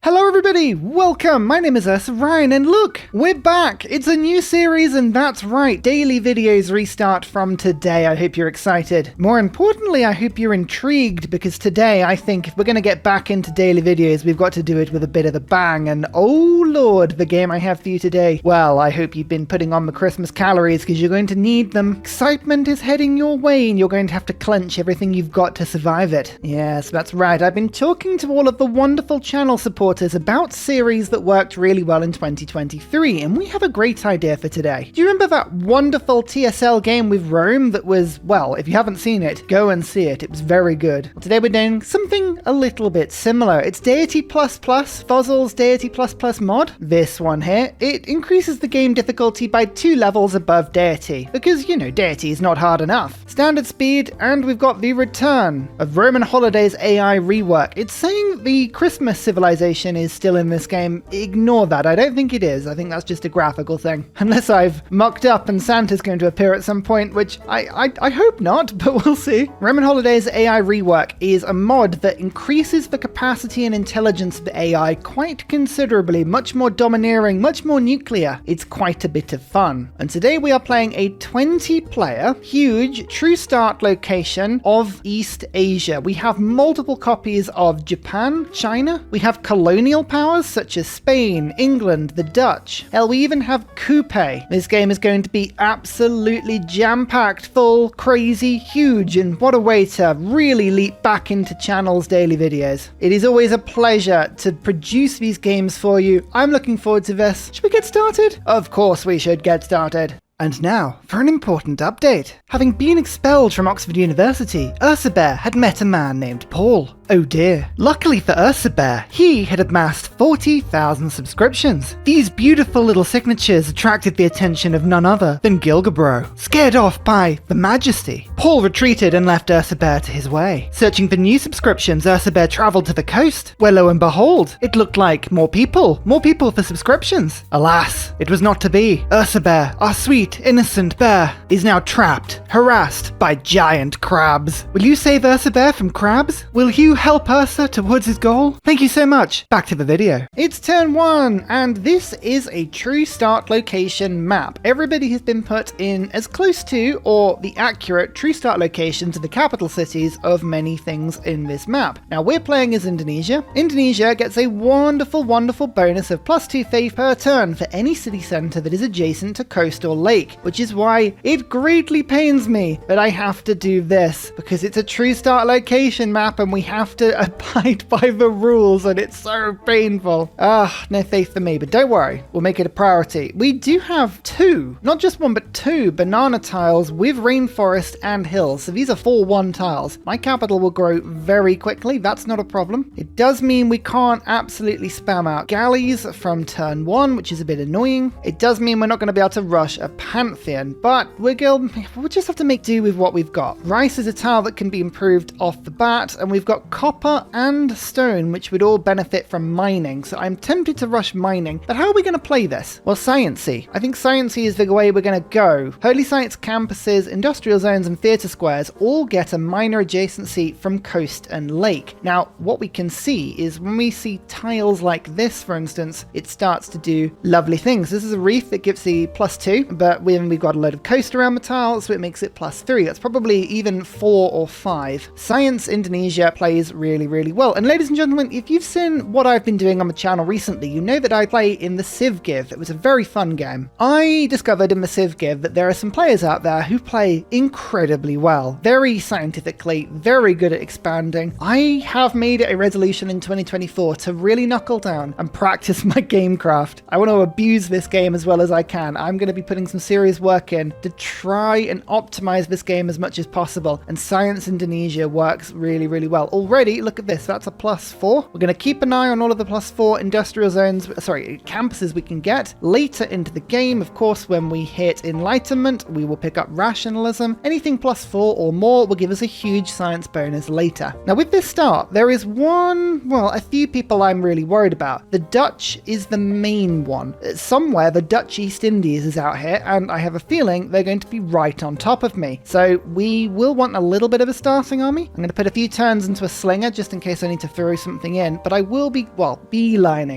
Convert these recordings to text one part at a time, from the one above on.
Hello everybody, welcome, my name is Ryan, and look, we're back! It's a new series, and that's right, daily videos restart from today. I hope you're excited. More importantly, I hope you're intrigued, because today I think if we're going to get back into daily videos, we've got to do it with a bit of a bang, and oh lord, the game I have for you today. Well, I hope you've been putting on the Christmas calories, because you're going to need them. Excitement is heading your way, and you're going to have to clench everything you've got to survive it. Yes, that's right, I've been talking to all of the wonderful channel supporters about series that worked really well in 2023, and we have a great idea for today. Do you remember that wonderful TSL game with Rome that was, well, if you haven't seen it, go and see it. It was very good. Today we're doing something a little bit similar. It's Deity++, Fozzel's Deity++ mod. This one here, it increases the game difficulty by 2 levels above Deity, because, you know, Deity is not hard enough. Standard speed, and we've got the return of Roman Holidays AI rework. It's saying the Christmas civilization is still in this game. Ignore that. I don't think it is. I think that's just a graphical thing. Unless I've mucked up and Santa's going to appear at some point, which I hope not, but we'll see. Roman Holidays AI rework is a mod that increases the capacity and intelligence of the AI quite considerably, much more domineering, much more nuclear. It's quite a bit of fun. And today we are playing a 20-player, huge, true start location of East Asia. We have multiple copies of Japan, China, we have colonial powers such as Spain, England, the Dutch. Hell, we even have Coupe. This game is going to be absolutely jam-packed, full, crazy, huge, and what a way to really leap back into channel's daily videos. It is always a pleasure to produce these games for you. I'm looking forward to this. Should we get started? Of course we should get started. And now, for an important update. Having been expelled from Oxford University, Ursabear had met a man named Paul. Oh dear. Luckily for Ursabear, he had amassed 40,000 subscriptions. These beautiful little signatures attracted the attention of none other than Gilgabro. Scared off by the Majesty, Paul retreated and left Ursabear to his way. Searching for new subscriptions, Ursabear travelled to the coast, where lo and behold, it looked like more people for subscriptions. Alas, it was not to be. Ursabear, our sweet, innocent bear, is now trapped, harassed by giant crabs. Will you save Ursabear from crabs? Will you help Ursa towards his goal? Thank you so much. Back to the video. It's turn 1, and this is a true start location map. Everybody has been put in as close to, or the accurate, true start location to the capital cities of many things in this map. Now, we're playing as Indonesia. Indonesia gets a wonderful, wonderful bonus of +2 faith per turn for any city centre that is adjacent to coast or lake, which is why it greatly pains me that I have to do this, because it's a true start location map and we have to abide by the rules, and it's so painful. No faith for me, but don't worry, we'll make it a priority. We do have 2, not just 1, but 2 banana tiles with rainforest and hills, so these are 4-1 tiles. My capital will grow very quickly, that's not a problem. It does mean we can't absolutely spam out galleys from turn 1, which is a bit annoying. It does mean we're not going to be able to rush a pantheon, but we'll just have to make do with what we've got. Rice is a tile that can be improved off the bat, and we've got copper and stone, which would all benefit from mining, so I'm tempted to rush mining. But how are we going to play this? Well, Science-y. I think Science-y is the way we're going to go. Holy sites, campuses, industrial zones, and theatre squares all get a minor adjacency from coast and lake. Now, what we can see is when we see tiles like this, for instance, it starts to do lovely things. This is a reef that gives the +2, but when we've got a load of coast around the tile, so it makes it +3. That's probably even 4 or 5. Science Indonesia plays really, really well. And ladies and gentlemen, if you've seen what I've been doing on the channel recently, you know that I play in the Civ Give. It was a very fun game. I discovered in the Civ Give that there are some players out there who play incredibly well, very scientifically, very good at expanding. I have made it a resolution in 2024 to really knuckle down and practice my gamecraft. I want to abuse this game as well as I can. I'm going to be putting some serious work in to try and optimize this game as much as possible, and Science Indonesia works really, really well. Already, look at this, that's a +4. We're going to keep an eye on all of the +4 industrial zones, campuses we can get. Later into the game, of course, when we hit Enlightenment, we will pick up Rationalism. Anything +4 or more will give us a huge science bonus later. Now, with this start, there is a few people I'm really worried about. The Dutch is the main one. Somewhere, the Dutch East Indies is out here, and I have a feeling they're going to be right on top of me. So we will want a little bit of a starting army. I'm going to put a few turns into a slinger just in case I need to throw something in, but I will be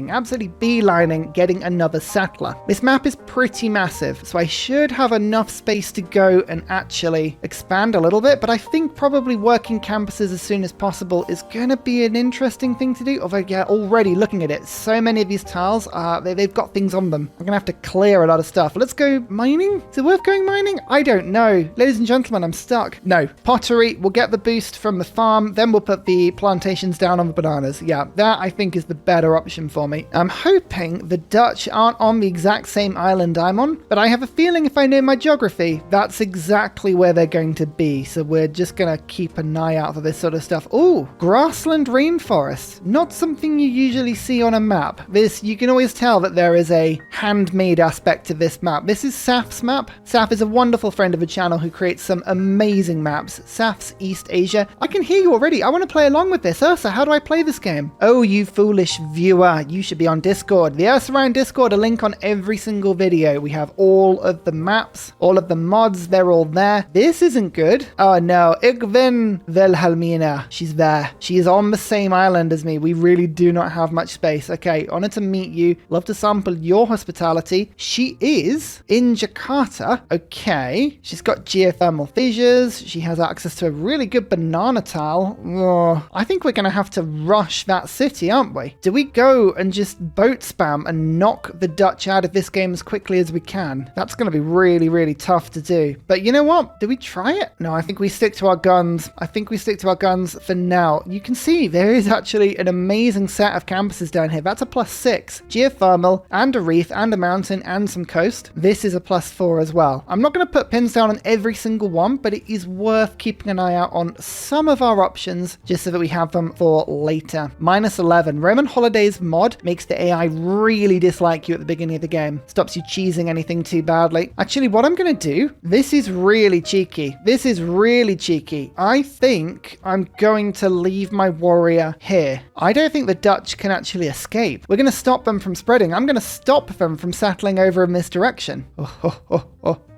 absolutely beelining getting another settler. This map is pretty massive, so I should have enough space to go and actually expand a little bit, but I think probably working campuses as soon as possible is going to be an interesting thing to do. Although, yeah, already looking at it, so many of these tiles, they've got things on them. I'm going to have to clear a lot of stuff. Let's go mining. Is it worth going mining? I don't know. Ladies and gentlemen, I'm stuck. No. Pottery, we'll get the boost from the farm, then we'll put the plantations down on the bananas. Yeah, that I think is the better option for me. I'm hoping the Dutch aren't on the exact same island I'm on, but I have a feeling if I know my geography, that's exactly where they're going to be. So we're just going to keep an eye out for this sort of stuff. Oh, grassland rainforest. Not something you usually see on a map. This, you can always tell that there is a handmade aspect to this map. This is Saf's map. Saf is a wonderful friend of the channel who creates some amazing maps. Saf's East Asia. I can hear you already. I want to play along with this. Ursa, how do I play this game? Oh, you foolish viewer. You should be on Discord. The Ursa Ryan Discord, a link on every single video. We have all of the maps, all of the mods. They're all there. This isn't good. Oh no. Ik ben Wilhelmina. She's there. She is on the same island as me. We really do not have much space. Okay, honored to meet you. Love to sample your hospitality. She is in Jakarta. Okay. She's got geothermal fissures. She has access to a really good banana tile. Oh, I think we're going to have to rush that city, aren't we? Do we go and just boat spam and knock the Dutch out of this game as quickly as we can? That's going to be really, really tough to do. But you know what? Do we try it? No, I think we stick to our guns. I think we stick to our guns for now. You can see there is actually an amazing set of campuses down here. That's a +6. Geothermal and a reef and a mountain and some coast. This is a +4 as well. I'm not going to put pins down on every single one, but it is worth keeping an eye out on some of our options just so that we have them for later. -11. Roman Holidays mod makes the AI really dislike you at the beginning of the game. Stops you cheesing anything too badly. Actually, what I'm going to do, this is really cheeky. This is really cheeky. I think I'm going to leave my warrior here. I don't think the Dutch can actually escape. We're going to stop them from spreading. I'm going to stop them from settling over in this direction.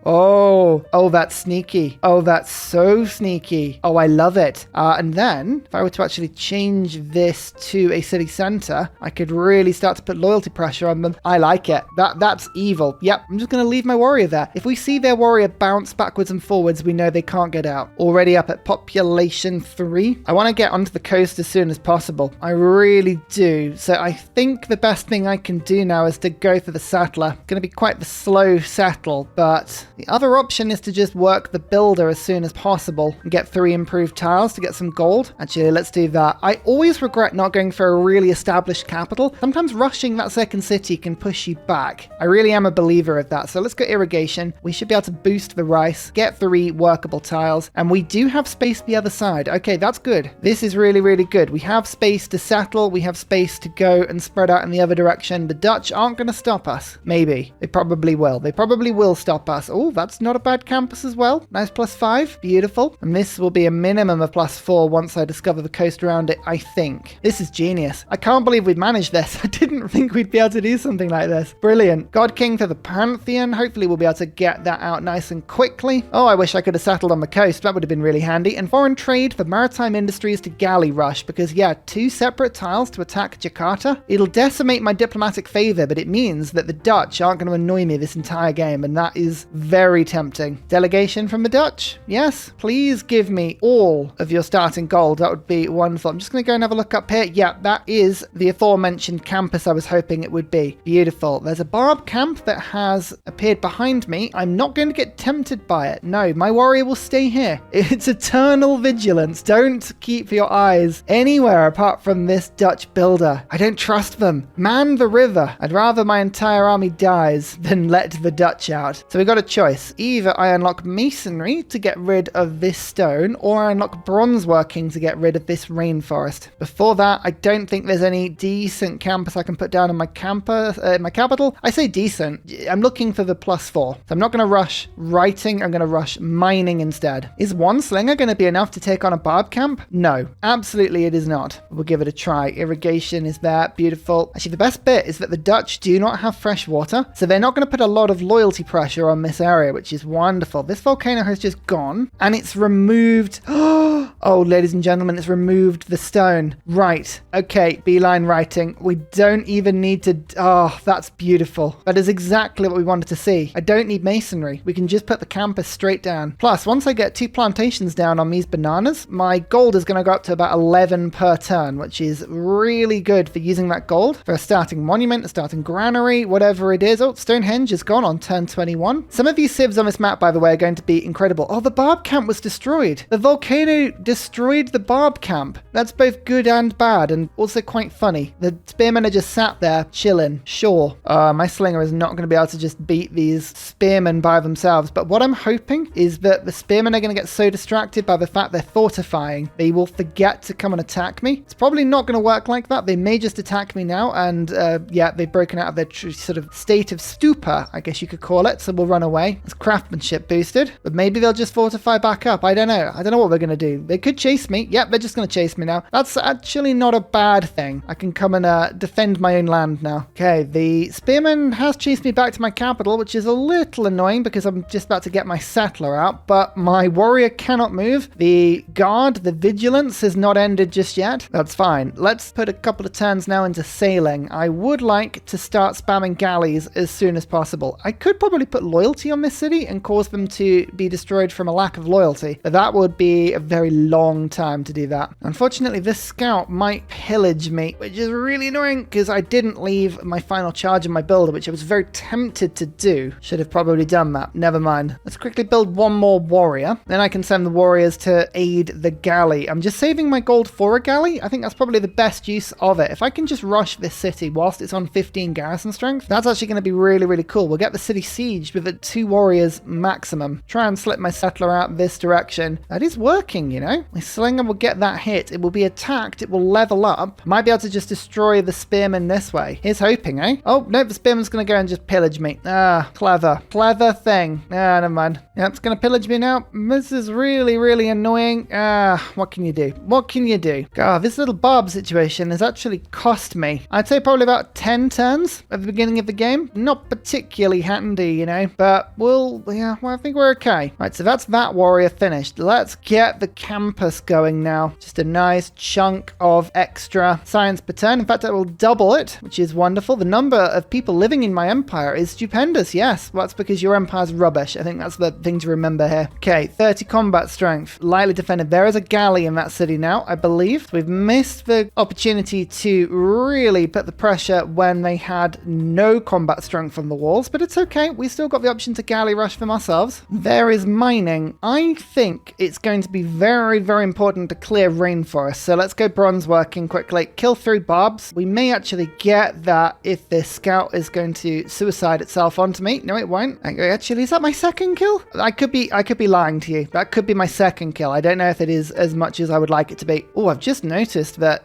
Oh, that's sneaky. Oh, that's so sneaky. Oh, I love it. And then if I were to actually change this to a city center, I could really start to put loyalty pressure on them. I like it. That's evil. Yep, I'm just going to leave my warrior there. If we see their warrior bounce backwards and forwards, we know they can't get out. Already up at population 3. I want to get onto the coast as soon as possible. I really do. So I think the best thing I can do now is to go for the settler. Going to be quite the slow settle, but the other option is to just work the builder as soon as possible and get 3 improved tiles to get some gold. Actually, let's do that. I always regret not going for a really established capital. Sometimes rushing that second city can push you back. I really am a believer of that. So let's go irrigation. We should be able to boost the rice, get 3 workable tiles, and we do have space the other side. Okay, that's good. This is really, really good. We have space to settle. We have space to go and spread out in the other direction. The Dutch aren't going to stop us. Maybe. They probably will. They probably will stop us. Oh, that's not a bad campus as well. Nice +5. Beautiful. And this will be a minimum of +4 once I discover the coast around it, I think. This is genius. I can't believe we've managed this. I didn't think we'd be able to do something like this. Brilliant. God King to the Pantheon. Hopefully we'll be able to get that out nice and quickly. Oh, I wish I could have settled on the coast. That would have been really handy. And foreign trade for maritime industries to Galley rush, because yeah, 2 separate tiles to attack Jakarta. It'll decimate my diplomatic favor, but it means that the Dutch aren't going to annoy me this entire game, and that is very tempting. Delegation from the Dutch. Yes, please give me all of your starting gold. That would be wonderful. I'm just going to go and have a look up here. Yeah, that is the aforementioned campus I was hoping it would be. Beautiful. There's a barb camp that has appeared behind me. I'm not going to get tempted by it. No, my warrior will stay here. It's eternal vigilance. Don't keep your eyes anywhere apart from this Dutch builder. I don't trust them. Man the river. I'd rather my entire army dies than let the Dutch out. So we got a choice. Either I unlock masonry to get rid of this stone, or I unlock bronze working to get rid of this rainforest. Before that, I don't think there's any decent campus I can put down in my campus, my capital. I say decent. I'm looking for the +4. So I'm not going to rush writing. I'm going to rush mining instead. Is 1 slinger going to be enough to take on a barb camp? No, absolutely it is not. We'll give it a try. Irrigation is there. Beautiful. Actually, the best bit is that the Dutch do not have fresh water, so they're not going to put a lot of loyalty pressure on this area, which is wonderful. This volcano has just gone and it's removed. Oh, Oh, ladies and gentlemen, it's removed the stone. Right. Okay, beeline writing. We don't even need to... Oh, that's beautiful. That is exactly what we wanted to see. I don't need masonry. We can just put the campus straight down. Plus, once I get 2 plantations down on these bananas, my gold is going to go up to about 11 per turn, which is really good for using that gold for a starting monument, a starting granary, whatever it is. Oh, Stonehenge is gone on turn 21. Some of these civs on this map, by the way, are going to be incredible. Oh, the barb camp was destroyed. The volcano destroyed the barb camp. That's both good and bad, and also quite funny. The spearmen are just sat there chilling. Sure. My slinger is not going to be able to just beat these spearmen by themselves, but what I'm hoping is that the spearmen are going to get so distracted by the fact they're fortifying, they will forget to come and attack me. It's probably not going to work like that. They may just attack me now, and yeah, they've broken out of their sort of state of stupor, I guess you could call it, so we'll run away. It's craftsmanship boosted, but maybe they'll just fortify back up. I don't know. I don't know what we're going to do. They could chase me. Yep, they're just going to chase me now. That's actually not a bad thing. I can come and defend my own land now. Okay, the spearman has chased me back to my capital, which is a little annoying because I'm just about to get my settler out, but my warrior cannot move. The guard, the vigilance has not ended just yet. That's fine. Let's put a couple of turns now into sailing. I would like to start spamming galleys as soon as possible. I could probably put loyalty on this city and cause them to be destroyed from a lack of loyalty, but that would be a very long time to do that. Unfortunately, this scout might pillage me, which is really annoying because I didn't leave my final charge in my builder, which I was very tempted to do. Should have probably done that. Never mind. Let's quickly build one more warrior. Then I can send the warriors to aid the galley. I'm just saving my gold for a galley. I think that's probably the best use of it. If I can just rush this city whilst it's on 15 garrison strength, that's actually going to be really, really cool. We'll get the city sieged with 2 warriors maximum. Try and slip my settler out this direction. That is working, you know. My slinger will get that hit. It will be attacked. It will level up. Might be able to just destroy the spearman this way. Here's hoping, eh? Oh, no, the spearman's going to go and just pillage me. Ah, clever. Clever thing. Ah, never mind. Yeah, it's going to pillage me now. This is really, really annoying. Ah, what can you do? What can you do? God, this little barb situation has actually cost me, I'd say probably about 10 turns at the beginning of the game. Not particularly handy, you know, but well, I think we're okay. Right, so that's that warrior finished. Let's get the campus going now. Just a nice chunk of extra science per turn. In fact, I will double it, which is wonderful. The number of people living in my empire is stupendous. Yes, well, that's because your empire's rubbish. I think that's the thing to remember here. Okay, 30 combat strength, lightly defended. There is a galley in that city now, I believe. We've missed the opportunity to really put the pressure when they had no combat strength on the walls, but it's okay. We still got the option to galley rush them ourselves. There is mining. I think it's going to be very, very important to clear rainforest. So let's go bronze working quickly. Kill 3 barbs. We may actually get that if this scout is going to suicide itself onto me. No, it won't. Actually, is that my second kill? I could be lying to you. That could be my second kill. I don't know if it is as much as I would like it to be. Oh, I've just noticed that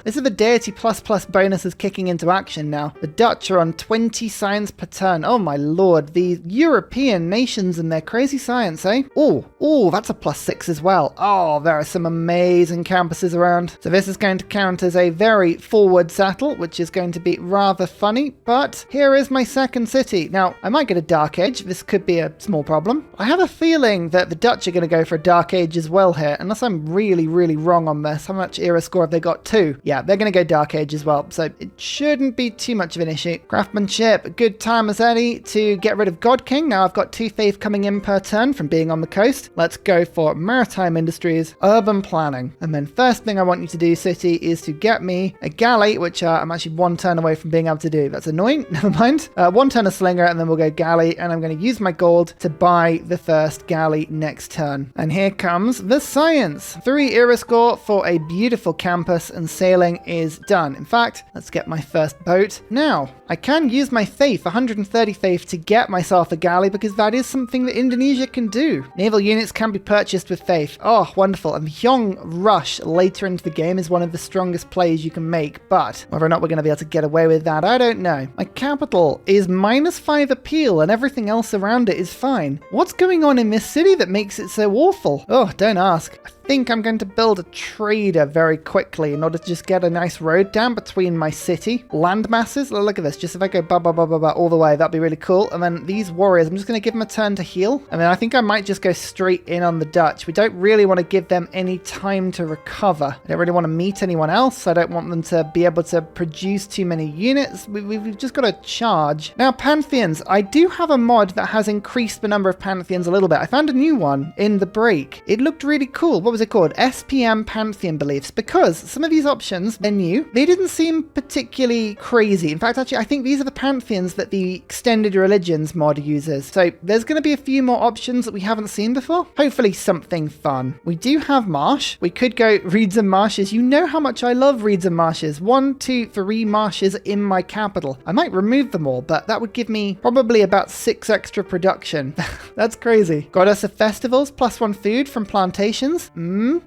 this is the Deity plus bonuses kicking into action now. The Dutch are on 20 science per turn. Oh my lord, the European nations and their crazy science, eh? Oh, that's a +6 as well. Oh, there are some amazing campuses around. So this is going to count as a very forward settle, which is going to be rather funny, but here is my second city. Now, I might get a Dark Age. This could be a small problem. I have a feeling that the Dutch are going to go for a Dark Age as well here, unless I'm really, really wrong on this. How much era score have they got? 2. Yeah, they're going to go Dark Age as well, so it shouldn't be too much of an issue. Craftsmanship, good time as any to get rid of God King. Now I've got 2 faith coming in per turn from being on the coast. Let's go for maritime industries, urban planning. And then first thing I want you to do, city, is to get me a galley, which I'm actually 1 turn away from being able to do. That's annoying. Never mind. 1 turn of slinger, and then we'll go galley, and I'm going to use my gold to buy the first galley next turn. And here comes the science. 3 era score for a beautiful campus, and sailing is done. In fact, let's get my first boat. Now, I can use my faith, 130 faith, to get myself a galley, because that is something that Indonesia can do. Naval units can be purchased with faith. Oh, wonderful. And Yoink rush later into the game is one of the strongest plays you can make, but whether or not we're going to be able to get away with that, I don't know. My capital is -5 appeal, and everything else around it is fine. What's going on in this city that makes it so awful? Oh, don't ask. I think I'm going to build a trader very quickly in order to just get a nice road down between my city. Land masses, look at this. Just if I go all the way, that'd be really cool. And then these warriors, I'm just going to give them a turn to heal. And then I think I might just go straight in on the Dutch. We don't really want to give them any time to recover. I don't really want to meet anyone else. I don't want them to be able to produce too many units. We've just got to charge. Now, Pantheons. I do have a mod that has increased the number of Pantheons a little bit. I found a new one in the break. It looked really cool. What was it called? SPM Pantheon Beliefs. Because some of these options, they're new. They didn't seem particularly crazy. In fact, actually, I think these are the Pantheons that the Extended Religions mod uses. So there's going to be a few more options that we haven't seen before. Hopefully something fun. We do have marsh. We could go reeds and marshes. You know how much I love reeds and marshes. 1, 2, 3 marshes in my capital. I might remove them all, but that would give me probably about 6 extra production. That's crazy. Goddess of Festivals, +1 food from plantations.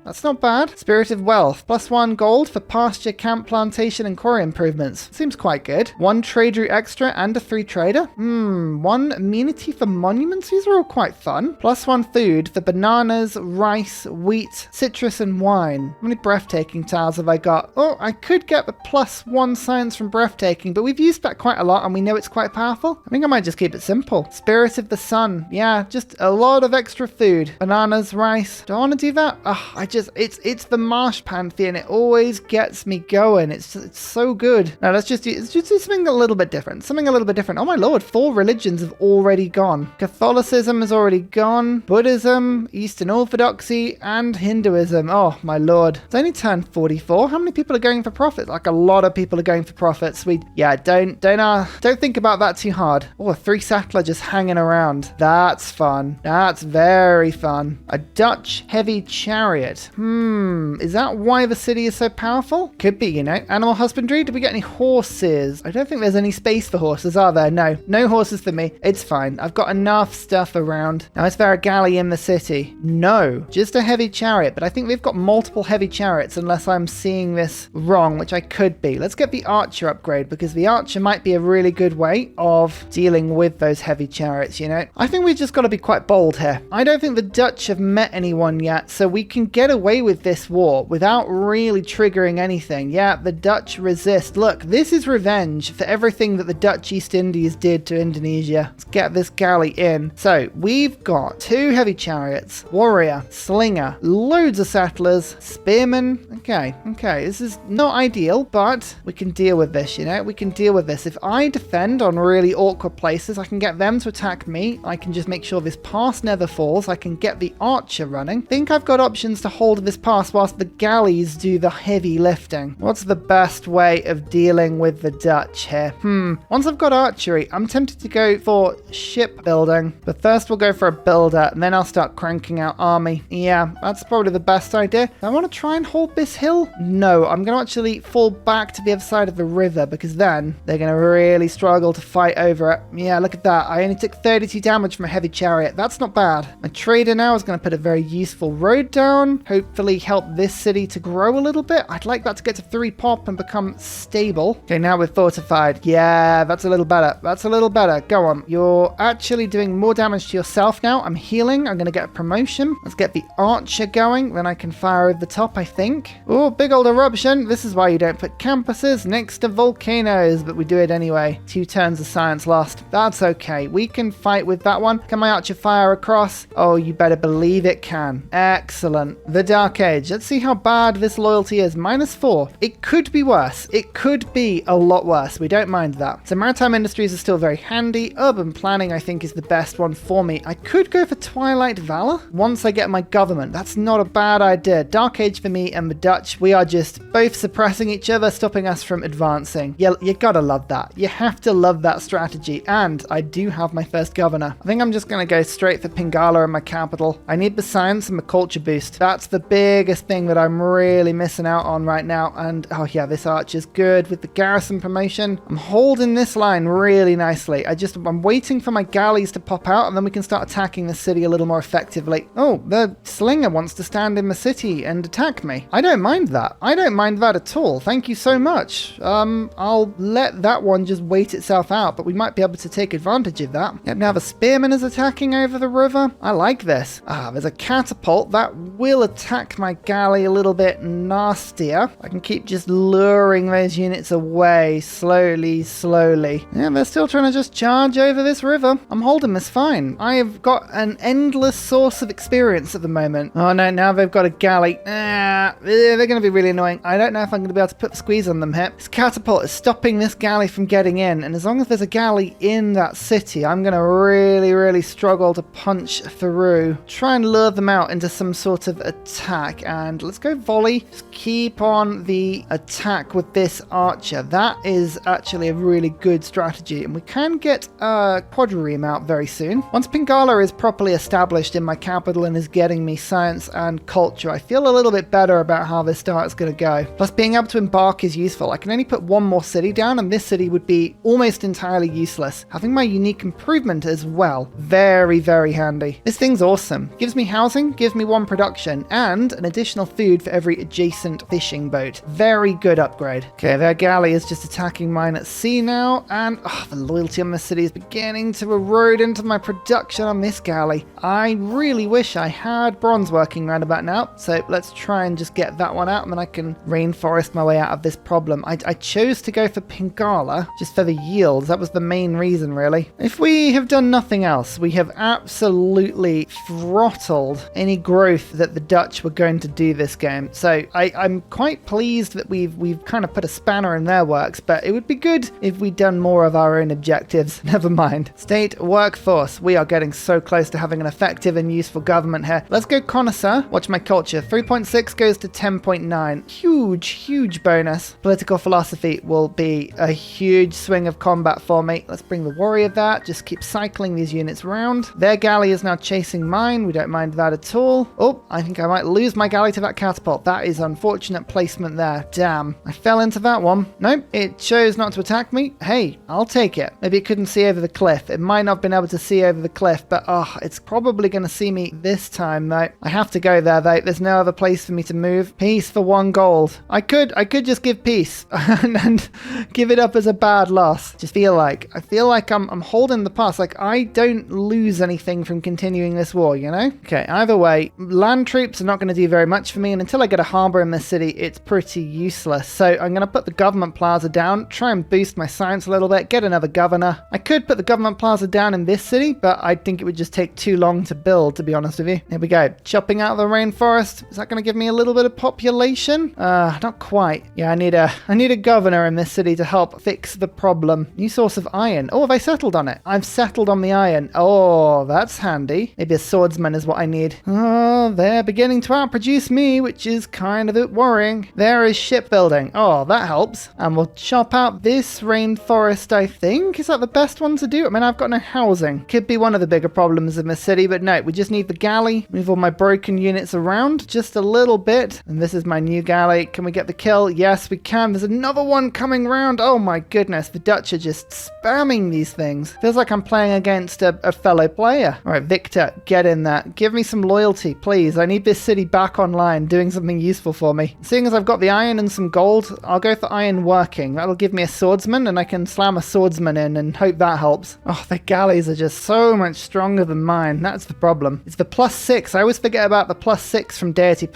That's not bad. Spirit of Wealth, +1 gold for pasture, camp, plantation, and quarry improvements. Seems quite good. 1 trade route extra and a 3 trader. 1 amenity for monuments. These are all quite fun. +1 food for bananas, rice, wheat, citrus, and wine. How many breathtaking tiles have I got? Oh, I could get the +1 science from breathtaking, but we've used that quite a lot and we know it's quite powerful. I think I might just keep it simple. Spirit of the Sun. Yeah, just a lot of extra food. Bananas, rice. Do I want to do that? It's the Marsh Pantheon. It always gets me going. It's so good. Now let's just do something a little bit different. Oh my lord, 4 religions have already gone. Catholicism has already gone. Buddhism, Eastern Orthodoxy, and Hinduism. Oh my lord. It's only turned 44. How many people are going for profits? Like a lot of people are going for profits. Don't think about that too hard. Oh, a 3 settler just hanging around. That's fun. That's very fun. A Dutch heavy chariot. Is that why the city is so powerful? Could be, you know. Animal husbandry. Did we get any horses? I don't think there's any space for horses, are there? No horses for me. It's fine. I've got enough stuff around. Now, is there a galley in the city? No, just a heavy chariot, but I think they've got multiple heavy chariots unless I'm seeing this wrong, which I could be. Let's get the archer upgrade because the archer might be a really good way of dealing with those heavy chariots, you know? I think we've just got to be quite bold here. I don't think the Dutch have met anyone yet, so we can get away with this war without really triggering anything. Yeah, the Dutch resist. Look, this is revenge for everything that the Dutch East Indies did to Indonesia. Let's get this galley in. So we've got 2 heavy chariots, warrior, slinger, loads of settlers, spearmen. Okay, this is not ideal, but we can deal with this, you know? We can deal with this. If I defend on really awkward places, I can get them to attack me. I can just make sure this pass never falls. I can get the archer running. I think I've got options to hold this pass whilst the galleys do the heavy lifting. What's the best way of dealing with the Dutch here? Once I've got archery, I'm tempted to go for shipbuilding, but first we'll go for a builder and then I'll start cranking out army. Yeah, that's probably the best idea. I want to try and hold this hill. No, I'm going to actually fall back to the other side of the river because then they're going to really struggle to fight over it. Yeah, look at that. I only took 32 damage from a heavy chariot. That's not bad. My trader now is going to put a very useful road down, hopefully help this city to grow a little bit. I'd like that to get to 3 pop and become stable. Okay, now we're fortified. Yeah, that's a little better. Go on. You're actually doing more damage to yourself now. I'm healing. I'm going to get a promotion. Let's get the archer going. Then I can fire over the top, I think. Oh, big old eruption. This is why you don't put campuses next to volcanoes, but we do it anyway. 2 turns of science lost. That's okay. We can fight with that one. Can my archer fire across? Oh, you better believe it can. Excellent. The Dark Age. Let's see how bad this loyalty is. -4. It could be worse. It could be a lot worse. We don't mind that. So maritime industries are still very handy. Urban planning, I think, is the best one for me. I could go for Twilight Valor once I get my government. That's not a bad idea. Dark Age for me and the Dutch. We are just both suppressing each other, stopping us from advancing. You gotta love that. You have to love that strategy. And I do have my first governor. I think I'm just gonna go straight for Pingala in my capital. I need the science and the culture boost. That's the biggest thing that I'm really missing out on right now. And oh yeah, this archer's good with the garrison promotion. I'm holding this line really nicely. I'm waiting for my galleys to pop out and then we can start attacking the city a little more effectively. Oh, the slinger wants to stand in the city and attack me. I don't mind that. I don't mind that at all. Thank you so much. I'll let that one just wait itself out, but we might be able to take advantage of that. Yep, now the spearman is attacking over the river. I like this. There's a catapult. That will attack my galley a little bit nastier. I can keep just luring those units away slowly. Yeah, they're still trying to just charge over this river. I'm holding this fine. I have got an endless source of experience at the moment. Oh no, now they've got a galley. They're going to be really annoying. I don't know if I'm going to be able to put the squeeze on them here. This catapult is stopping this galley from getting in, and as long as there's a galley in that city, I'm going to really struggle to punch through. Try and lure them out into some sort of attack, and let's go volley. Just keep on the attack with this archer. That is actually a really good strategy, and we can get a quadrireme out very soon. Once Pingala is properly established in my capital and is getting me science and culture, I feel a little bit better about how this start is going to go. Plus, being able to embark is useful. I can only put one more city down, and this city would be almost entirely useless. Having my unique improvement as well, very handy. This thing's awesome. Gives me housing, gives me one production, and an additional food for every adjacent fishing boat. Very good upgrade. Okay, their galley is just attacking mine at sea now, and the loyalty on this city is beginning to erode into my production on this galley. I really wish I had bronze working round about now, so let's try and just get that one out, and then I can rainforest my way out of this problem. I chose to go for Pingala just for the yields. That was the main reason, really. If we have done nothing else, we have absolutely throttled any growth that the Dutch were going to do this game. So I'm quite pleased that we've kind of put a spanner in their works, but it would be good if we'd done more of our own objectives. Never mind. State workforce. We are getting so close to having an effective and useful government here. Let's go connoisseur. Watch my culture. 3.6 goes to 10.9. Huge bonus. Political philosophy will be a huge swing of combat for me. Let's bring the warrior there. Just keep cycling these units around. Their galley is now chasing mine. We don't mind that at all. Oh, I think I might lose my galley to that catapult. That is unfortunate placement there. Damn. I fell into that one. Nope, it chose not to attack me. Hey, I'll take it. Maybe it couldn't see over the cliff. It might not have been able to see over the cliff, but it's probably going to see me this time, though. I have to go there, though. There's no other place for me to move. Peace for 1 gold. I could just give peace and give it up as a bad loss. I feel like I'm holding the pass. Like, I don't lose anything from continuing this war, you know? Okay, either way, land troops are not going to do very much for me, and until I get a harbor in this city, it's pretty useless. So I'm going to put the government plaza down, try and boost my science a little bit, get another governor. I could put the government plaza down in this city, but I think it would just take too long to build, to be honest with you. Here we go. Chopping out the rainforest. Is that going to give me a little bit of population? Not quite. Yeah, I need a governor in this city to help fix the problem. New source of iron. Oh, have I settled on it? I've settled on the iron. Oh, that's handy. Maybe a swordsman is what I need. Oh, they're beginning to outproduce me, which is kind of a bit worrying. There is shipbuilding. Oh, that helps. And we'll chop out this rainforest, I think. Is that the best one to do? I mean, I've got no housing. Could be one of the bigger problems in the city, but no, we just need the galley. Move all my broken units around just a little bit. And this is my new galley. Can we get the kill? Yes, we can. There's another one coming round. Oh my goodness, the Dutch are just spamming these things. Feels like I'm playing against a fellow player. All right, Victor, get in there. Give me some loyalty, please. I need this city back online, doing something useful for me. Seeing as I've got the iron and some gold, I'll go for iron working. That'll give me a swordsman, and I can slam a swordsman in and hope that helps. Oh, the galleys are just so much stronger than mine. That's the problem. It's the +6. I always forget about the +6 from Deity++.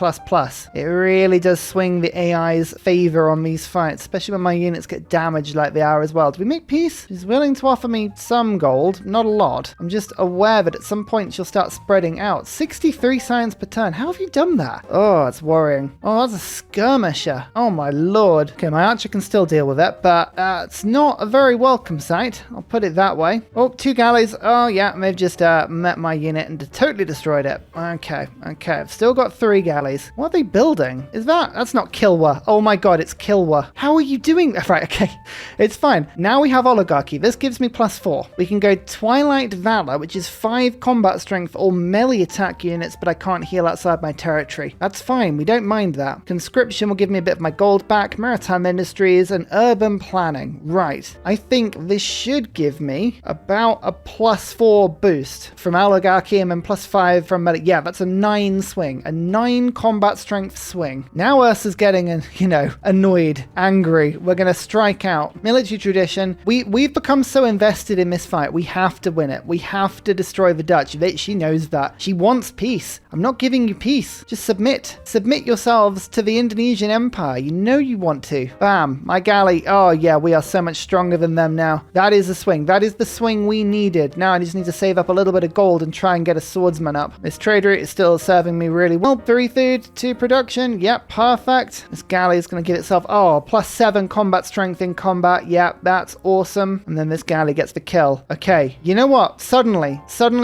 It really does swing the AI's favor on these fights, especially when my units get damaged like they are as well. Do we make peace? She's willing to offer me some gold, not a lot. I'm just aware that at some point she'll start spreading out. 63 science per turn. How have you done that? Oh, it's worrying. Oh, that's a skirmisher. Oh my lord. Okay, my archer can still deal with it, but it's not a very welcome sight. I'll put it that way. Oh, 2 galleys. Oh yeah, they've just met my unit and totally destroyed it. Okay. I've still got 3 galleys. What are they building? That's not Kilwa. Oh my god, it's Kilwa. How are you doing that? Right, okay. It's fine. Now we have oligarchy. This gives me +4. We can go Twilight Valor, which is 5 combat strength for all melee attack units, but I can't heal outside my territory. That's fine. We don't mind that. Conscription will give me a bit of my gold back. Maritime industries and urban planning. Right. I think this should give me about a +4 boost from oligarchy and then +5 from melee. Yeah, that's a 9 swing. A 9 combat strength swing. Now Ursa's getting, annoyed, angry. We're going to strike out. Military tradition. We've become so invested in this fight. We have to win it. We have to destroy the Dutch. She knows that. She wants peace. I'm not giving you peace. Just submit. Submit yourselves to the Indonesian Empire. You know you want to. Bam. My galley. Oh, yeah, we are so much stronger than them now. That is a swing. That is the swing we needed. Now I just need to save up a little bit of gold and try and get a swordsman up. This trade route is still serving me really well. 3-3 to production. Yep, perfect. This galley is going to give itself, oh, +7 combat strength in combat. Yep, that's awesome. And then this galley gets the kill. Okay, you know what? Suddenly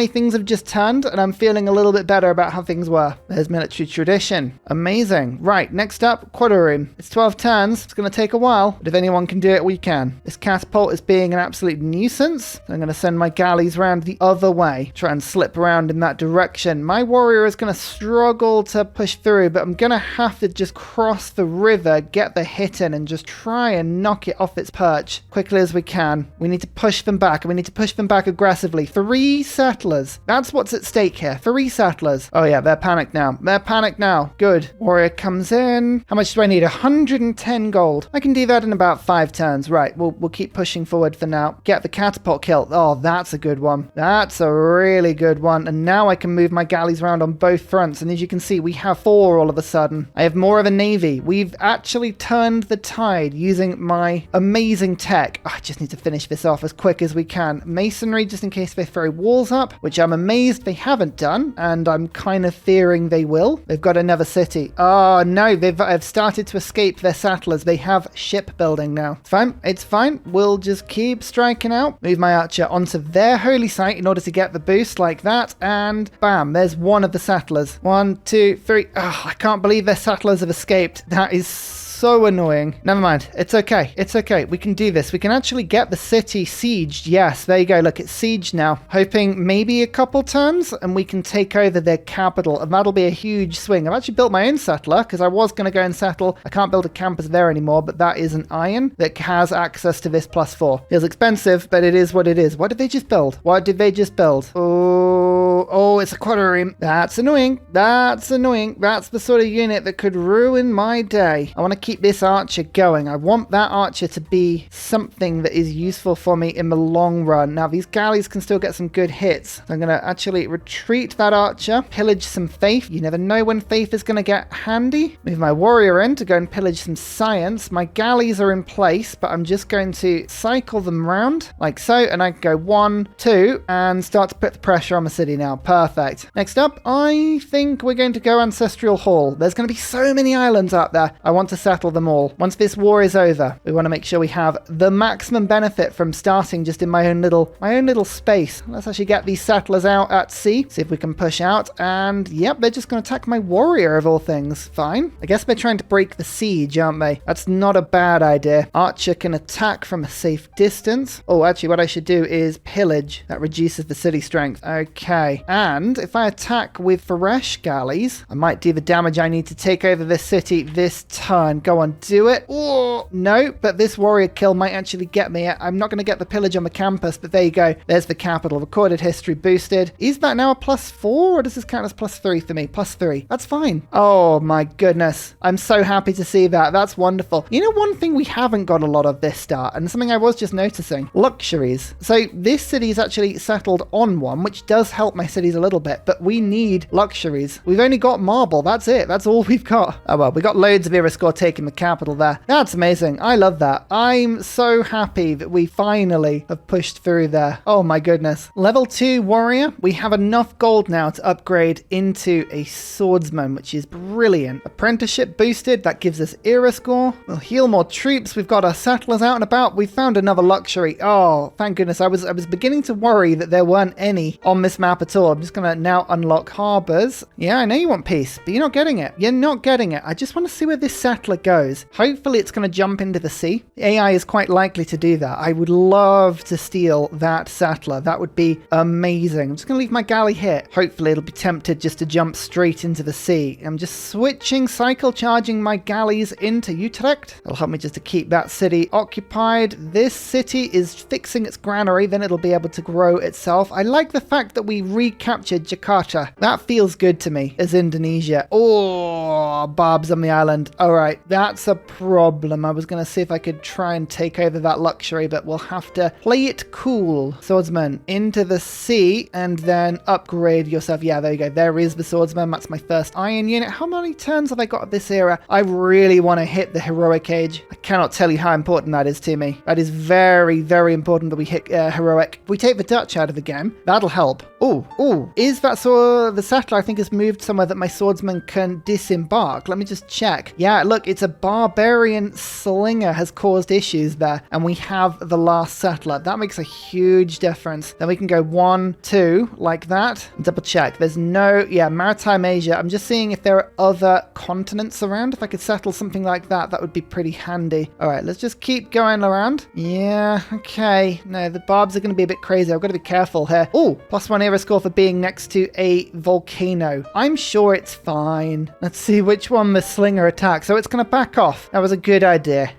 things have just turned and I'm feeling a little bit better about how things were. There's military tradition. Amazing. Right, next up, quarter room. It's 12 turns. It's going to take a while, but if anyone can do it, we can. This catapult is being an absolute nuisance. So I'm going to send my galleys around the other way. Try and slip around in that direction. My warrior is going to struggle to push through, but I'm going to have to just cross the river, get the hit in, and just try and knock it off its perch quickly as we can. We need to push them back, and we need to push them back aggressively. 3 settlers. That's what's at stake here. 3 settlers. Oh yeah, they're panicked now. They're panicked now. Good. Warrior comes in. How much do I need? 110 gold. I can do that in about 5 turns. Right, we'll keep pushing forward for now. Get the catapult kill. Oh, that's a good one. That's a really good one. And now I can move my galleys around on both fronts. And as you can see, we have 4 all of a sudden. I have more of a navy. We've actually turned the tide using my amazing tech. Oh, I just need to finish this off as quick as we can. Masonry, just in case they throw walls up, which I'm amazed they haven't done. And I'm kind of fearing they will. They've got another city. Oh, no, they've started to escape their settlers. They have shipbuilding now. It's fine. It's fine. We'll just keep striking out. Move my archer onto their holy site in order to get the boost like that. And bam, there's one of the settlers. 1, 2, 3. Oh, I can't believe their settlers have escaped. That is so annoying. Never mind. It's okay. It's okay. We can do this. We can actually get the city sieged. Yes, there you go. Look, it's sieged now. Hoping maybe a couple turns and we can take over their capital. And that'll be a huge swing. I've actually built my own settler because I was going to go and settle. I can't build a campus there anymore, but that is an iron that has access to this +4. Feels expensive, but it is what it is. What did they just build? What did they just build? Oh, it's a quadrireme. That's annoying. That's annoying. That's the sort of unit that could ruin my day. I want to keep this archer going. I want that archer to be something that is useful for me in the long run. Now, these galleys can still get some good hits. So I'm going to actually retreat that archer, pillage some faith. You never know when faith is going to get handy. Move my warrior in to go and pillage some science. My galleys are in place, but I'm just going to cycle them around like so. And I can go 1, 2, and start to put the pressure on the city now. Perfect. Next up, I think we're going to go Ancestral Hall. There's going to be so many islands out there. I want to settle them all. Once this war is over, we want to make sure we have the maximum benefit from starting just in my own little space. Let's actually get these settlers out at sea. See if we can push out. And yep, they're just going to attack my warrior of all things. Fine. I guess they're trying to break the siege, aren't they? That's not a bad idea. Archer can attack from a safe distance. Oh, actually, what I should do is pillage. That reduces the city strength. Okay. And if I attack with fresh galleys, I might do the damage I need to take over this city this turn. Go on, do it. Oh, no, but this warrior kill might actually get me. I'm not going to get the pillage on the campus, but there you go. There's the capital. Recorded history boosted. Is that now a +4 or does this count as +3 for me? +3. That's fine. Oh my goodness. I'm so happy to see that. That's wonderful. You know, one thing we haven't got a lot of this start, and something I was just noticing, luxuries. So this city is actually settled on one, which does help my cities a little bit, but we need luxuries. We've only got marble. That's it. That's all we've got. Oh well, we got loads of era score taking the capital there. That's amazing. I love that. I'm so happy that we finally have pushed through there. Oh my goodness. Level 2 warrior. We have enough gold now to upgrade into a swordsman, which is brilliant. Apprenticeship boosted. That gives us era score. We'll heal more troops. We've got our settlers out and about. We found another luxury. Oh, thank goodness. I was beginning to worry that there weren't any on this map at all. I'm just going to now unlock harbors. Yeah, I know you want peace, but you're not getting it. You're not getting it. I just want to see where this settler goes. Hopefully it's going to jump into the sea. The AI is quite likely to do that. I would love to steal that settler. That would be amazing. I'm just going to leave my galley here. Hopefully it'll be tempted just to jump straight into the sea. I'm just switching, cycle charging my galleys into Utrecht. It'll help me just to keep that city occupied. This city is fixing its granary, then it'll be able to grow itself. I like the fact that we recaptured Jakarta. That feels good to me as Indonesia. Oh, Barb's on the island. All right, that's a problem. I was going to see if I could try and take over that luxury, but we'll have to play it cool. Swordsman, into the sea and then upgrade yourself. Yeah, there you go. There is the swordsman. That's my first iron unit. How many turns have I got at this era? I really want to hit the heroic age. I cannot tell you how important that is to me. That is very, very important that we hit heroic. If we take the Dutch out of the game, that'll help. Oh, is that the settler I think has moved somewhere that my swordsman can disembark? Let me just check. Yeah, look, it's a barbarian slinger has caused issues there, and we have the last settler. That makes a huge difference. Then we can go 1, 2, like that. Double check. There's no, yeah, Maritime Asia. I'm just seeing if there are other continents around. If I could settle something like that, that would be pretty handy. All right, let's just keep going around. Yeah, okay. No, the barbs are going to be a bit crazy. I've got to be careful here. Oh, +1 era score for being next to a volcano. I'm sure it's fine. Let's see which one the slinger attacks. So it's going to back off. That was a good idea.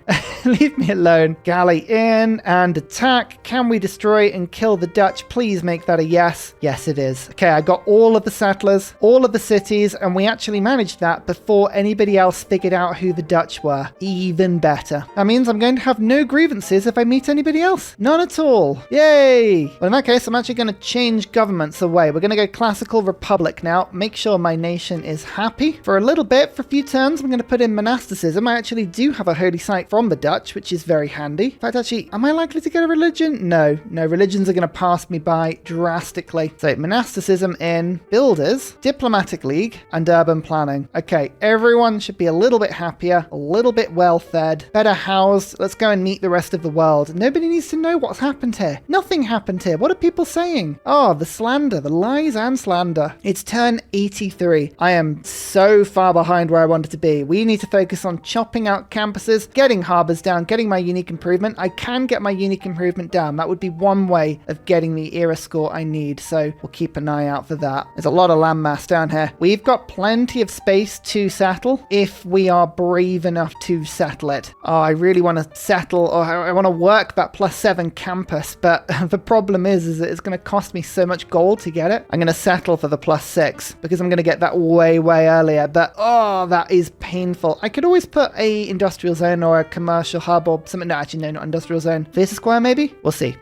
Leave me alone. Galley in and attack. Can we destroy and kill the Dutch? Please make that a yes. Yes, it is. Okay, I got all of the settlers, all of the cities, and we actually managed that before anybody else figured out who the Dutch were. Even better. That means I'm going to have no grievances if I meet anybody else. None at all. Yay! Well, in that case, I'm actually going to change governments away. We're going to go classical republic now. Make sure my nation is happy. For a little bit, for a few turns, I'm going to put in monasticism. I actually do have a holy site from the Dutch, which is very handy. In fact, actually, am I likely to get a religion? No, religions are going to pass me by drastically. So monasticism in, builders, diplomatic league, and urban planning. Okay, everyone should be a little bit happier, a little bit well fed, better housed. Let's go and meet the rest of the world. Nobody needs to know what's happened here. Nothing happened here. What are people saying? Oh, the slander, the lies and slander. It's turn 83. I am so far behind where I wanted to be. We need to focus on chopping out campuses, getting harbors down, getting my unique improvement. I can get my unique improvement down. That would be one way of getting the era score I need. So we'll keep an eye out for that. There's a lot of landmass down here. We've got plenty of space to settle if we are brave enough to settle it. Oh, I really want to settle, or I want to work that +7 campus, but the problem is that it's going to cost me so much gold to get it. I'm going to settle for the +6 because I'm going to get that way earlier, but oh, that is painful. I could always put a industrial zone or a commercial hub or something. No, actually, no, not industrial zone. Theatre Square, maybe? We'll see.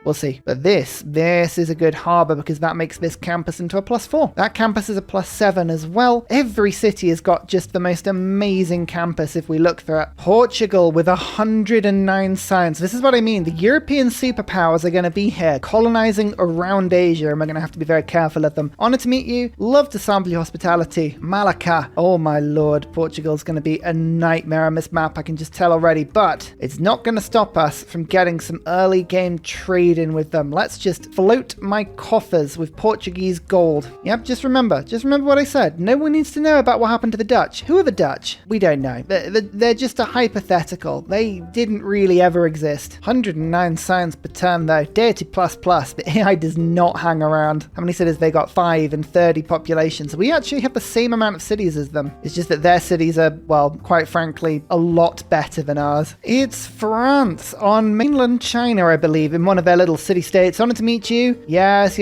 But this is a good harbor because that makes this campus into a +4. That campus is a +7 as well. Every city has got just the most amazing campus if we look through it. Portugal with 109 science. This is what I mean. The European superpowers are going to be here, colonizing around Asia, and we're going to have to be very careful of them. Honored to meet you. Love to sample your hospitality. Malacca. Oh my lord, Portugal's going to be a nightmare on this map. I can just tell already, but it's not going to stop us from getting some early game trade in with them. Let's just float my coffers with Portuguese gold. Yep, just remember what I said. No one needs to know about what happened to the Dutch. Who are the Dutch? We don't know. They're just a hypothetical. They didn't really ever exist. 109 science per turn though. Deity plus. The AI does not hang around. How many cities they got? 5 and 30 populations. We actually have the same amount of cities as them. It's just that their cities are, well, quite frankly, a lot better than ours. It's France on mainland China, I believe, in one of their little city-states. Honored to meet you. Yes.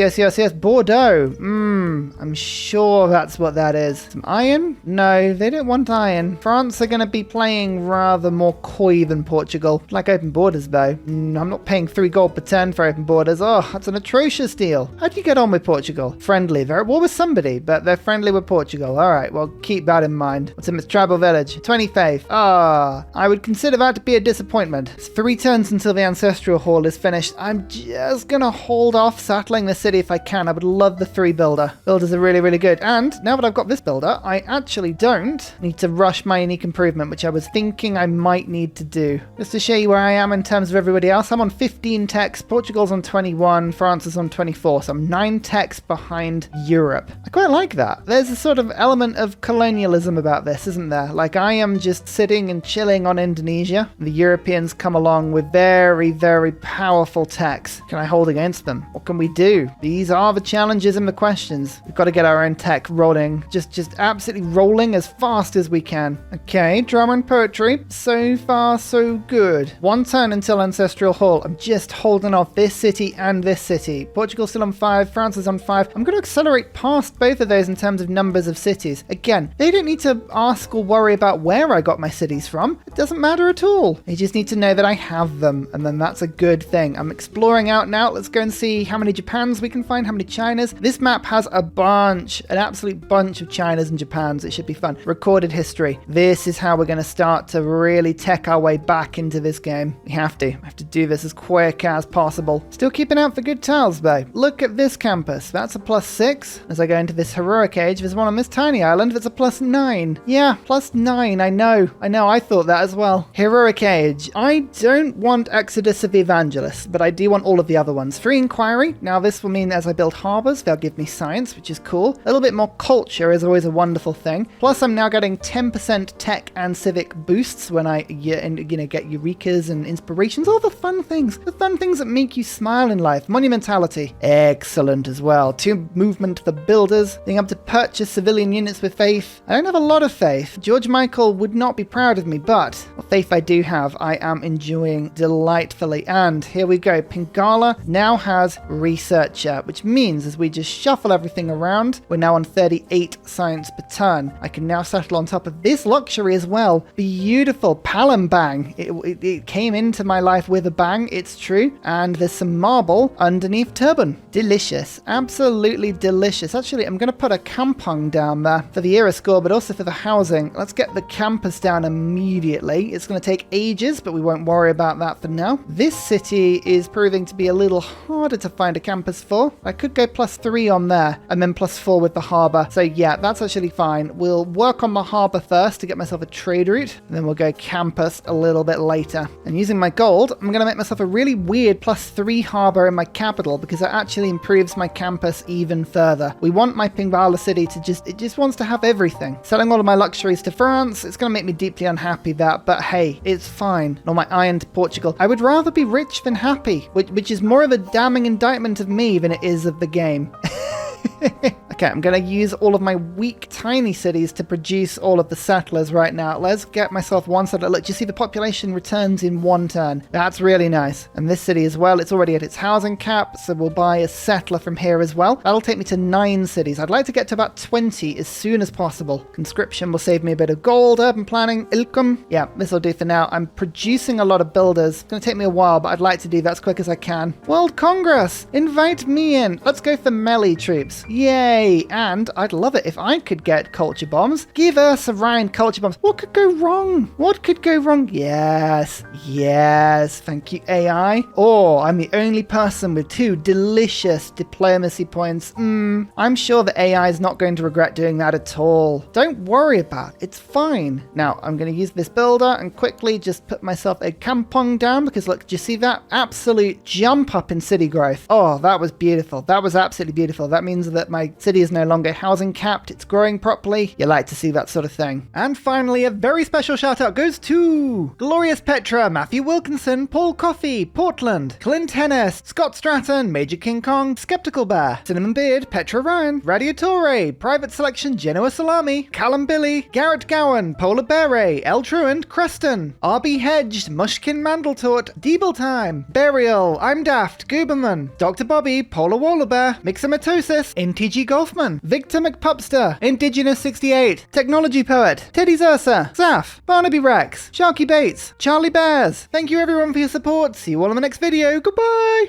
Bordeaux. I'm sure that's what that is. Some iron? No, they don't want iron. France are going to be playing rather more coy than Portugal. Like open borders, though. I'm not paying 3 gold per turn for open borders. Oh, that's an atrocious deal. How do you get on with Portugal? Friendly. They're at war with somebody, but they're friendly with Portugal. All right, well, keep that in mind. What's in this tribal village? 25. I would consider that to be a disappointment. It's 3 turns until the ancestral hall is finished. I'm just going to hold off settling the city if I can. I would love the 3 builder. Builders are really, really good. And now that I've got this builder, I actually don't need to rush my unique improvement, which I was thinking I might need to do. Just to show you where I am in terms of everybody else, I'm on 15 techs, Portugal's on 21, France is on 24, so I'm 9 techs behind Europe. I quite like that. There's a sort of element of colonialism about this, isn't there? Like, I am just sitting and chilling on Indonesia. The Europeans come along with very, very powerful techs. Can I hold against them? What can we do? These are the challenges and the questions. We've got to get our own tech rolling. Just absolutely rolling as fast as we can. Okay, drama and poetry. So far, so good. 1 turn until Ancestral Hall. I'm just holding off this city and this city. Portugal's still on 5. France is on 5. 5. I'm going to accelerate past both of those in terms of numbers of cities. Again, they don't need to ask or worry about where I got my cities from. It doesn't matter at all. They just need to know that I have them, and then that's a good thing. I'm exploring out now. Let's go and see how many Japans we can find, how many Chinas. This map has a bunch, an absolute bunch of Chinas and Japans. It should be fun. Recorded history. This is how we're going to start to really tech our way back into this game. We have to do this as quick as possible. Still keeping out for good tiles though. Look at this campus. That's a +6. As I go into this heroic age, there's one on this tiny island that's a +9. Yeah, +9. I know. I thought that as well. Heroic age. I don't want Exodus of the Evangelists, but I do want all of the other ones. Free inquiry. Now this will mean as I build harbors, they'll give me science, which is cool. A little bit more culture is always a wonderful thing. Plus I'm now getting 10% tech and civic boosts when I get eurekas and inspirations. All the fun things that make you smile in life. Monumentality. Excellent as well. 2 movement for builders. Being able to purchase civilian units with faith. I don't have a lot of faith. George Michael would not be proud of me, but what faith I do have, I am enjoying delightfully. And here we go. Pingala now has researcher, which means as we just shuffle everything around, we're now on 38 science per turn. I can now settle on top of this luxury as well. Beautiful Palembang. It came into my life with a bang, it's true. And there's some marble underneath Turban. Delicious. Absolutely delicious. Actually, I'm going to put a kampong down there for the era score, but also for the housing. Let's get the campus down immediately. It's going to take ages, but we won't worry about that for now. This city is proving to be a little harder to find a campus for. I could go +3 on there and then +4 with the harbour. So yeah, that's actually fine. We'll work on my harbour first to get myself a trade route, and then we'll go campus a little bit later. And using my gold, I'm going to make myself a really weird +3 harbour in my capital because it actually improves my campus even further. We want my Pingala city to just wants to have everything. Selling all of my luxuries to France, it's going to make me deeply unhappy that, but hey, it's fine. Or my iron to Portugal. I would rather be rich than happy, which is more of a damning indictment of me than it is of the game. Okay, I'm going to use all of my weak, tiny cities to produce all of the settlers right now. Let's get myself one settler. Look, you see the population returns in 1 turn. That's really nice. And this city as well, it's already at its housing cap, so we'll buy a settler from here as well. That'll take me to 9 cities. I'd like to get to about 20 as soon as possible. Conscription will save me a bit of gold. Urban planning, Ilkum. Yeah, this will do for now. I'm producing a lot of builders. It's going to take me a while, but I'd like to do that as quick as I can. World Congress! Invite me in. Let's go for melee troops. Yay! And I'd love it if I could get culture bombs. Give us a Ryan culture bombs. What could go wrong? What could go wrong? Yes. Yes. Thank you, AI. Oh, I'm the only person with 2 delicious diplomacy points. I'm sure the AI is not going to regret doing that at all. Don't worry about it. It's fine. Now, I'm going to use this builder and quickly just put myself a kampong down because look, do you see that? Absolute jump up in city growth. Oh, that was beautiful. That was absolutely beautiful. That means that my city is no longer housing capped, it's growing properly. You like to see that sort of thing. And finally, a very special shout out goes to Glorious Petra, Matthew Wilkinson, Paul Coffey, Portland, Clint Hennis, Scott Stratton, Major King Kong, Skeptical Bear, Cinnamon Beard, Petra Ryan, Radiatore, Private Selection, Genoa Salami, Callum Billy, Garrett Gowan, Polar Beret, El Truant, Creston, RB Hedged, Mushkin Mandletort, Deeble Time, Burial, I'm Daft, Gooberman, Dr. Bobby, Polar Wallabear, Mixomatosis, NTG Golfman, Victor McPupster, Indigenous 68, Technology Poet, Teddy Zersa, Zaf, Barnaby Rex, Sharky Bates, Charlie Bears. Thank you everyone for your support. See you all in the next video. Goodbye!